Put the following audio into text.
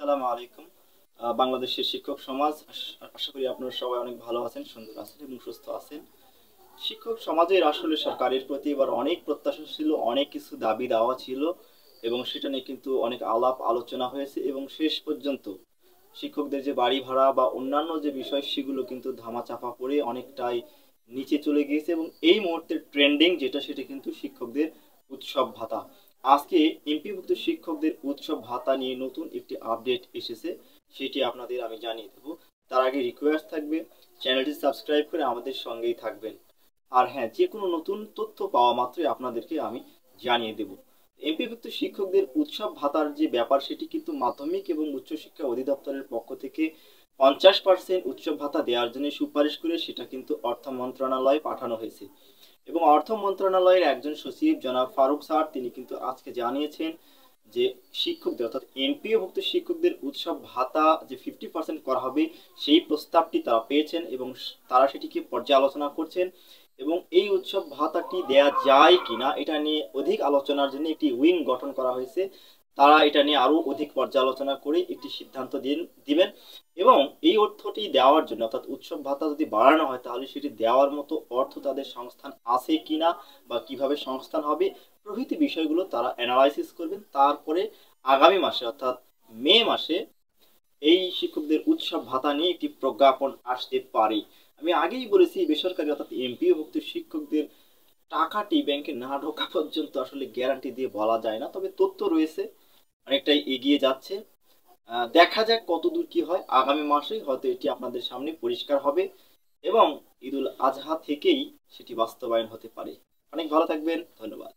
আসসালামু আলাইকুম। বাংলাদেশের শিক্ষক সমাজ, আশা করি আপনারা সবাই অনেক ভালো আছেন, সুন্দর আছেন এবং সুস্থ আছেন। শিক্ষক সমাজের আসলে সরকারের প্রতি এবার অনেক প্রত্যাশা ছিল, অনেক কিছু দাবি দেওয়া ছিল এবং সেটা নিয়ে কিন্তু অনেক আলাপ আলোচনা হয়েছে এবং শেষ পর্যন্ত শিক্ষকদের যে বাড়ি ভাড়া বা অন্যান্য যে বিষয় সেগুলো কিন্তু ধামাচাপা পড়ে অনেকটাই নিচে চলে গিয়েছে এবং এই মুহূর্তে ট্রেন্ডিং যেটা সেটা কিন্তু শিক্ষকদের উৎসব ভাতা। আজকে এমপিভুক্ত শিক্ষকদের উৎসব ভাতা নিয়ে নতুন একটি আপডেট এসেছে, সেটি আপনাদের আমি জানিয়ে দেবো। তার আগে রিকোয়েস্ট থাকবে চ্যানেলটি সাবস্ক্রাইব করে আমাদের সঙ্গেই থাকবেন। আর হ্যাঁ, যে কোনো নতুন তথ্য পাওয়া মাত্রই আপনাদেরকে আমি জানিয়ে দেব। এমপিভুক্ত শিক্ষকদের উৎসব ভাতার যে ব্যাপার সেটি কিন্তু মাধ্যমিক এবং উচ্চশিক্ষা অধিদপ্তরের পক্ষ থেকে 50% উৎসব ভাতা দেওয়ার জন্য সুপারিশ করে সেটা কিন্তু অর্থ মন্ত্রণালয়ে পাঠানো হয়েছে এবং অর্থ মন্ত্রণালয়ের একজন সচিব জনাব ফারুক স্যার তিনি কিন্তু আজকে জানিয়েছেন যে শিক্ষকদের অর্থাৎ এমপিওভুক্ত শিক্ষকদের উৎসব ভাতা যে 50% করা হবে সেই প্রস্তাবটি তারা পেয়েছেন এবং তারা সেটিকে পর্যালোচনা করছেন এবং এই উৎসব ভাতাটি দেয়া যায় কিনা এটা নিয়ে অধিক আলোচনার জন্য একটি উইং গঠন করা হয়েছে। তারা এটা নিয়ে আরো অধিক পর্যালোচনা করে একটি সিদ্ধান্ত দিবেন এবং এই অর্থটি দেওয়ার জন্য অর্থাৎ উৎসব ভাতা যদি বাড়ানো হয় তাহলে সেটি দেওয়ার মতো অর্থ তাদের সংস্থান আছে কিনা বা কিভাবে সংস্থান হবে প্রভৃতি বিষয়গুলো তারা অ্যানালাইসিস করবেন। তারপরে আগামী মাসে অর্থাৎ মে মাসে এই শিক্ষকদের উৎসব ভাতা নিয়ে একটি প্রজ্ঞাপন আসতে পারে। আমি আগেই বলেছি বেসরকারি অর্থাৎ এমপিওভুক্ত শিক্ষকদের টাকাটি ব্যাংকে না ঢোকা পর্যন্ত আসলে গ্যারান্টি দিয়ে বলা যায় না, তবে তথ্য রয়েছে অনেকটাই এগিয়ে যাচ্ছে। দেখা যাক কতদূর কি হয়, আগামী মাসেই হয়তো এটি আপনাদের সামনে পরিষ্কার হবে এবং ঈদুল আজহা থেকেই সেটি বাস্তবায়ন হতে পারে। অনেক ভালো থাকবেন, ধন্যবাদ।